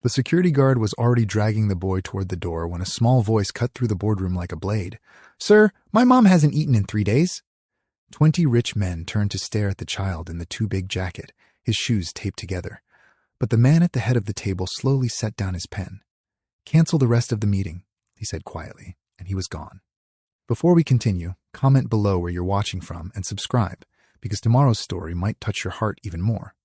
The security guard was already dragging the boy toward the door when a small voice cut through the boardroom like a blade. "Sir, my mom hasn't eaten in 3 days." 20 rich men turned to stare at the child in the too-big jacket, his shoes taped together. But the man at the head of the table slowly set down his pen. "Cancel the rest of the meeting," he said quietly, and he was gone. Before we continue, comment below where you're watching from and subscribe, because tomorrow's story might touch your heart even more.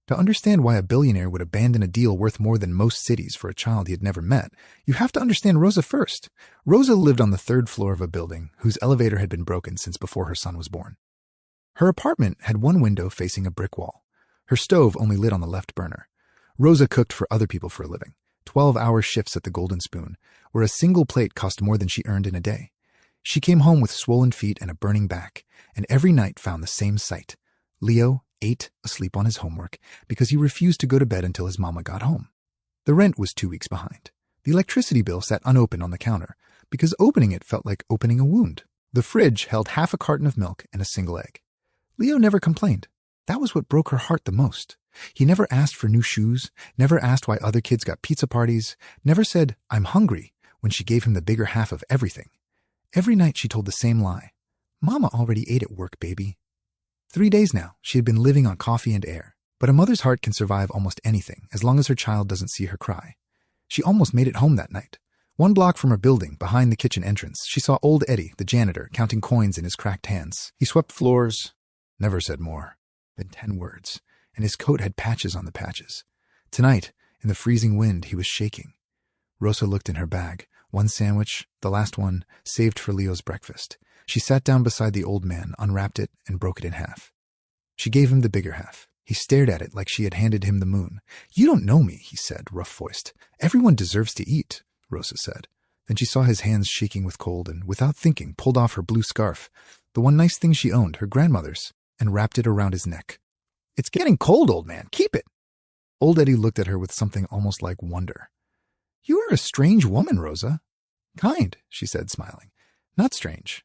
To understand why a billionaire would abandon a deal worth more than most cities for a child he had never met, you have to understand Rosa first. Rosa lived on the 3rd floor of a building whose elevator had been broken since before her son was born. Her apartment had one window facing a brick wall. Her stove only lit on the left burner. Rosa cooked for other people for a living, 12-hour shifts at the Golden Spoon, where a single plate cost more than she earned in a day. She came home with swollen feet and a burning back, and every night found the same sight. Leo ate asleep on his homework because he refused to go to bed until his mama got home. The rent was 2 weeks behind. The electricity bill sat unopened on the counter because opening it felt like opening a wound. The fridge held half a carton of milk and a single egg. Leo never complained. That was what broke her heart the most. He never asked for new shoes, never asked why other kids got pizza parties, never said, "I'm hungry," when she gave him the bigger half of everything. Every night she told the same lie. "Mama already ate at work, baby." 3 days now, she had been living on coffee and air, but a mother's heart can survive almost anything as long as her child doesn't see her cry. She almost made it home that night. 1 block from her building, behind the kitchen entrance, she saw old Eddie, the janitor, counting coins in his cracked hands. He swept floors, never said more than 10 words, and his coat had patches on the patches. Tonight, in the freezing wind, he was shaking. Rosa looked in her bag. 1 sandwich, the last one, saved for Leo's breakfast. She sat down beside the old man, unwrapped it, and broke it in half. She gave him the bigger half. He stared at it like she had handed him the moon. "You don't know me," he said, rough-voiced. "Everyone deserves to eat," Rosa said. Then she saw his hands shaking with cold and, without thinking, pulled off her blue scarf, the one nice thing she owned, her grandmother's, and wrapped it around his neck. "It's getting cold, old man. Keep it." Old Eddie looked at her with something almost like wonder. "You are a strange woman, Rosa." "Kind," she said, smiling. "Not strange."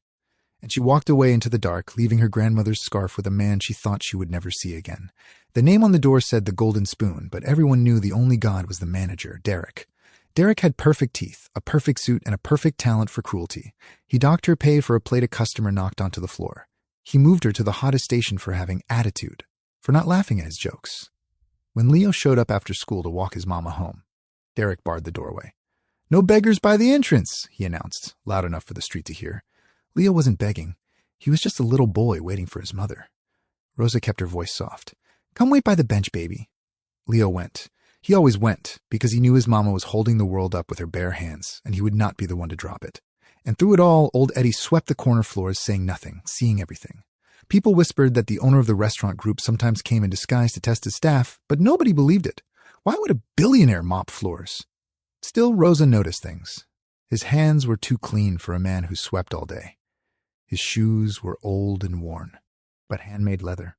And she walked away into the dark, leaving her grandmother's scarf with a man she thought she would never see again. The name on the door said the Golden Spoon, but everyone knew the only god was the manager, Derek. Derek had perfect teeth, a perfect suit, and a perfect talent for cruelty. He docked her pay for a plate a customer knocked onto the floor. He moved her to the hottest station for having attitude, for not laughing at his jokes. When Leo showed up after school to walk his mama home, Derek barred the doorway. "No beggars by the entrance," he announced, loud enough for the street to hear. Leo wasn't begging. He was just a little boy waiting for his mother. Rosa kept her voice soft. "Come wait by the bench, baby." Leo went. He always went, because he knew his mama was holding the world up with her bare hands, and he would not be the one to drop it. And through it all, old Eddie swept the corner floors, saying nothing, seeing everything. People whispered that the owner of the restaurant group sometimes came in disguise to test his staff, but nobody believed it. Why would a billionaire mop floors? Still, Rosa noticed things. His hands were too clean for a man who swept all day. His shoes were old and worn, but handmade leather.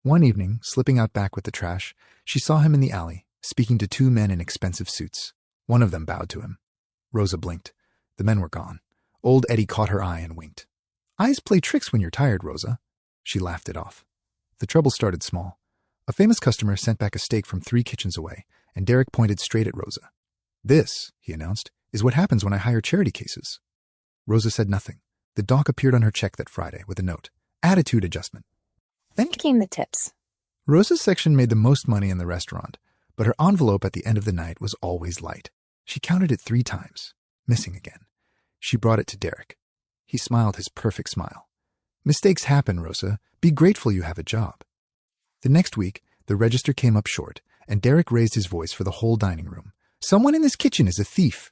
One evening, slipping out back with the trash, she saw him in the alley, speaking to 2 men in expensive suits. One of them bowed to him. Rosa blinked. The men were gone. Old Eddie caught her eye and winked. "Eyes play tricks when you're tired, Rosa." She laughed it off. The trouble started small. A famous customer sent back a steak from 3 kitchens away, and Derek pointed straight at Rosa. "This," he announced, "is what happens when I hire charity cases." Rosa said nothing. The doc appeared on her check that Friday with a note. Attitude adjustment. Then came the tips. Rosa's section made the most money in the restaurant, but her envelope at the end of the night was always light. She counted it 3 times, missing again. She brought it to Derek. He smiled his perfect smile. "Mistakes happen, Rosa. Be grateful you have a job." The next week, the register came up short, and Derek raised his voice for the whole dining room. "Someone in this kitchen is a thief."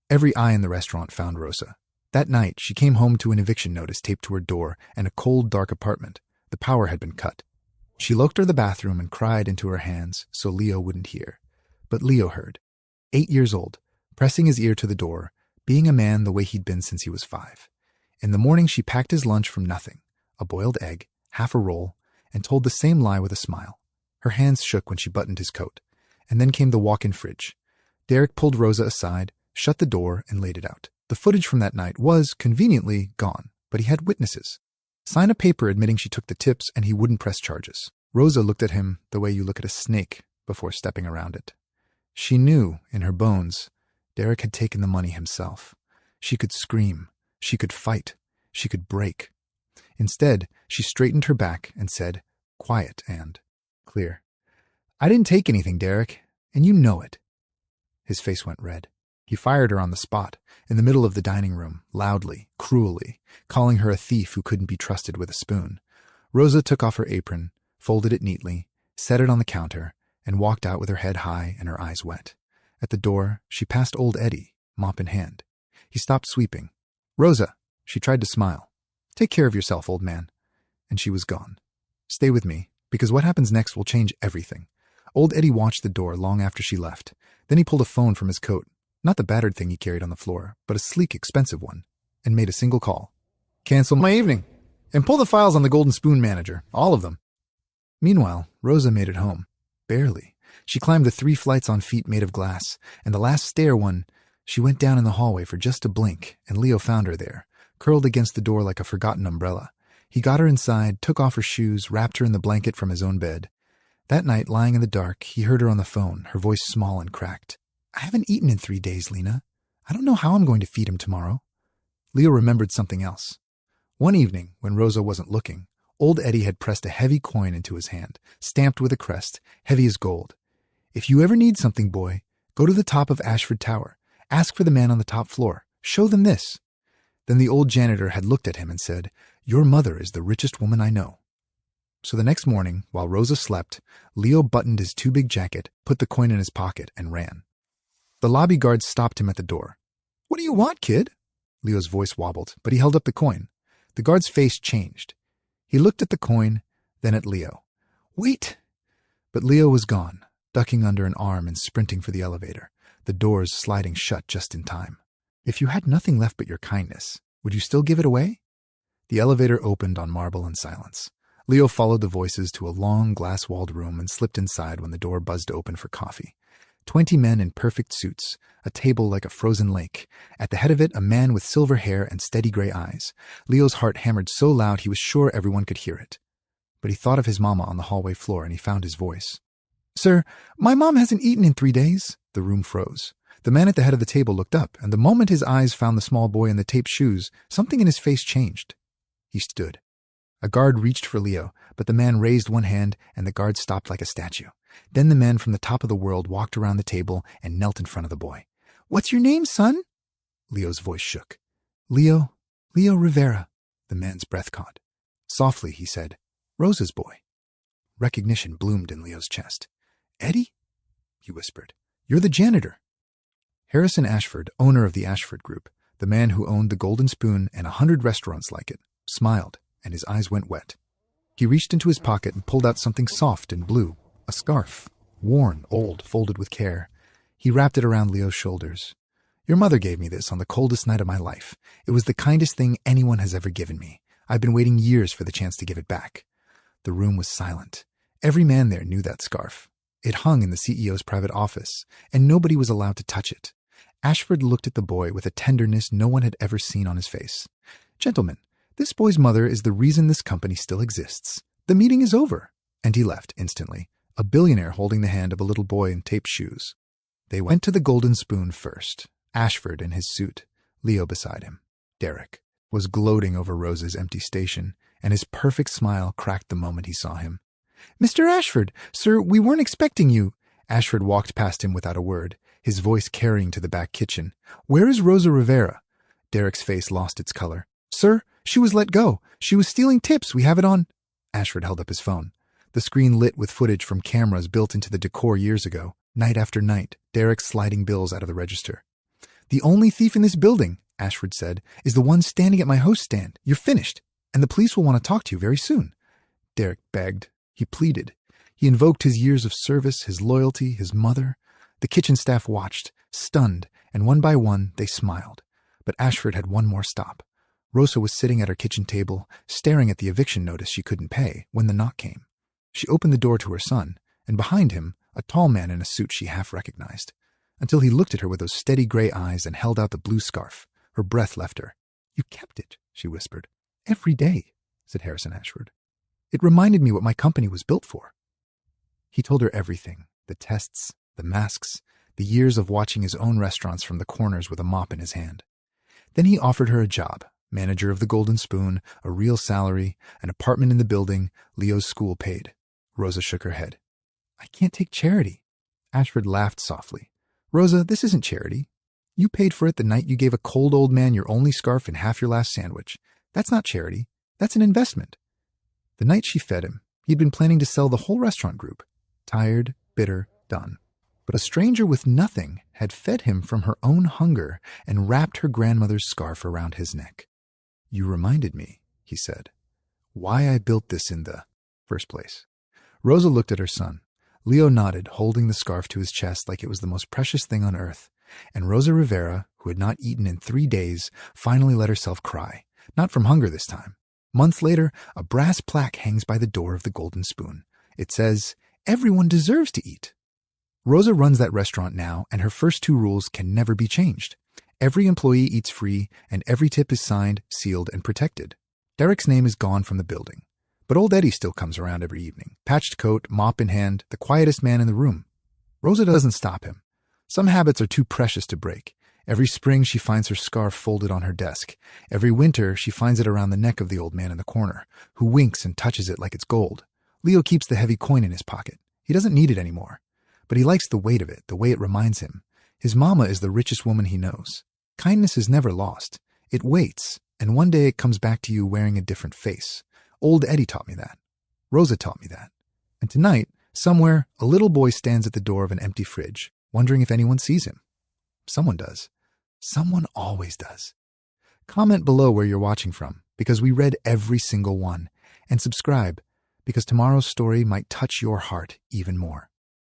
Every eye in the restaurant found Rosa. That night, she came home to an eviction notice taped to her door and a cold, dark apartment. The power had been cut. She locked her in the bathroom and cried into her hands so Leo wouldn't hear. But Leo heard. 8 years old, pressing his ear to the door, being a man the way he'd been since he was 5. In the morning, she packed his lunch from nothing, a boiled egg, half a roll, and told the same lie with a smile. Her hands shook when she buttoned his coat. And then came the walk-in fridge. Derek pulled Rosa aside, shut the door, and laid it out. The footage from that night was, conveniently, gone, but he had witnesses. Sign a paper admitting she took the tips and he wouldn't press charges. Rosa looked at him the way you look at a snake before stepping around it. She knew, in her bones, Derek had taken the money himself. She could scream. She could fight. She could break. Instead, she straightened her back and said, quiet and clear, "I didn't take anything, Derek, and you know it." His face went red. He fired her on the spot, in the middle of the dining room, loudly, cruelly, calling her a thief who couldn't be trusted with a spoon. Rosa took off her apron, folded it neatly, set it on the counter, and walked out with her head high and her eyes wet. At the door, she passed old Eddie, mop in hand. He stopped sweeping. "Rosa," she tried to smile. "Take care of yourself, old man." And she was gone. "Stay with me, because what happens next will change everything." Old Eddie watched the door long after she left. Then he pulled a phone from his coat, not the battered thing he carried on the floor, but a sleek, expensive one, and made a single call. "Cancel my evening, and pull the files on the Golden Spoon manager, all of them." Meanwhile, Rosa made it home. Barely. She climbed the 3 flights on feet made of glass, and the last stair one, she went down in the hallway for just a blink, and Leo found her there, curled against the door like a forgotten umbrella. He got her inside, took off her shoes, wrapped her in the blanket from his own bed. That night, lying in the dark, he heard her on the phone, her voice small and cracked. "I haven't eaten in 3 days, Lena. I don't know how I'm going to feed him tomorrow." Leo remembered something else. One evening, when Rosa wasn't looking, old Eddie had pressed a heavy coin into his hand, stamped with a crest, heavy as gold. "If you ever need something, boy, go to the top of Ashford Tower. Ask for the man on the top floor. Show them this." Then the old janitor had looked at him and said, "Your mother is the richest woman I know." So the next morning, while Rosa slept, Leo buttoned his too big jacket, put the coin in his pocket, and ran. The lobby guard stopped him at the door. "What do you want, kid?" Leo's voice wobbled, but he held up the coin. The guard's face changed. He looked at the coin, then at Leo. "Wait!" But Leo was gone, ducking under an arm and sprinting for the elevator, the doors sliding shut just in time. "If you had nothing left but your kindness, would you still give it away?" The elevator opened on marble and silence. Leo followed the voices to a long, glass-walled room and slipped inside when the door buzzed open for coffee. 20 men in perfect suits, a table like a frozen lake. At the head of it, a man with silver hair and steady gray eyes. Leo's heart hammered so loud he was sure everyone could hear it. But he thought of his mama on the hallway floor and he found his voice. "Sir, my mom hasn't eaten in 3 days." The room froze. The man at the head of the table looked up, and the moment his eyes found the small boy in the taped shoes, something in his face changed. He stood. A guard reached for Leo, but the man raised one hand and the guard stopped like a statue. Then the man from the top of the world walked around the table and knelt in front of the boy. "What's your name, son?" Leo's voice shook. Leo Rivera." The man's breath caught. Softly, he said, "Rosa's boy." Recognition bloomed in Leo's chest. "Eddie?" he whispered. "You're the janitor." Harrison Ashford, owner of the Ashford Group, the man who owned the Golden Spoon and 100 restaurants like it, smiled, and his eyes went wet. He reached into his pocket and pulled out something soft and blue, a scarf, worn, old, folded with care. He wrapped it around Leo's shoulders. "Your mother gave me this on the coldest night of my life. It was the kindest thing anyone has ever given me. I've been waiting years for the chance to give it back." The room was silent. Every man there knew that scarf. It hung in the CEO's private office, and nobody was allowed to touch it. Ashford looked at the boy with a tenderness no one had ever seen on his face. "Gentlemen, this boy's mother is the reason this company still exists. The meeting is over." And he left instantly, a billionaire holding the hand of a little boy in taped shoes. They went to the Golden Spoon first, Ashford in his suit, Leo beside him. Derek was gloating over Rosa's empty station, and his perfect smile cracked the moment he saw him. "Mr. Ashford, sir, we weren't expecting you." Ashford walked past him without a word, his voice carrying to the back kitchen. "Where is Rosa Rivera?" Derek's face lost its color. "Sir, she was let go. She was stealing tips. We have it on." Ashford held up his phone. The screen lit with footage from cameras built into the decor years ago. Night after night, Derek sliding bills out of the register. "The only thief in this building," Ashford said, "is the one standing at my host stand. You're finished, and the police will want to talk to you very soon." Derek begged. He pleaded. He invoked his years of service, his loyalty, his mother. The kitchen staff watched, stunned, and one by one they smiled. But Ashford had one more stop. Rosa was sitting at her kitchen table, staring at the eviction notice she couldn't pay, when the knock came. She opened the door to her son, and behind him, a tall man in a suit she half recognized. Until he looked at her with those steady gray eyes and held out the blue scarf. Her breath left her. "You kept it," she whispered. "Every day," said Harrison Ashford. "It reminded me what my company was built for." He told her everything, the tests, the masks, the years of watching his own restaurants from the corners with a mop in his hand. Then he offered her a job, manager of the Golden Spoon, a real salary, an apartment in the building, Leo's school paid. Rosa shook her head. I can't take charity. Ashford laughed softly. Rosa, this isn't charity. You paid for it the night you gave a cold old man your only scarf and half your last sandwich. That's not charity. That's an investment. The night she fed him, he'd been planning to sell the whole restaurant group. Tired, bitter, done. But a stranger with nothing had fed him from her own hunger and wrapped her grandmother's scarf around his neck. You reminded me, he said, why I built this in the first place. Rosa looked at her son. Leo nodded, holding the scarf to his chest like it was the most precious thing on earth. And Rosa Rivera, who had not eaten in 3 days, finally let herself cry. Not from hunger this time. Months later, a brass plaque hangs by the door of the Golden Spoon. It says, everyone deserves to eat. Rosa runs that restaurant now, and her first 2 rules can never be changed. Every employee eats free, and every tip is signed, sealed, and protected. Derek's name is gone from the building. But old Eddie still comes around every evening, patched coat, mop in hand, the quietest man in the room. Rosa doesn't stop him. Some habits are too precious to break. Every spring she finds her scarf folded on her desk. Every winter she finds it around the neck of the old man in the corner, who winks and touches it like it's gold. Leo keeps the heavy coin in his pocket. He doesn't need it anymore. But he likes the weight of it, the way it reminds him. His mama is the richest woman he knows. Kindness is never lost. It waits, and one day it comes back to you wearing a different face. Old Eddie taught me that. Rosa taught me that. And tonight, somewhere, a little boy stands at the door of an empty fridge, wondering if anyone sees him. Someone does. Someone always does. Comment below where you're watching from, because we read every single one. And subscribe, because tomorrow's story might touch your heart even more.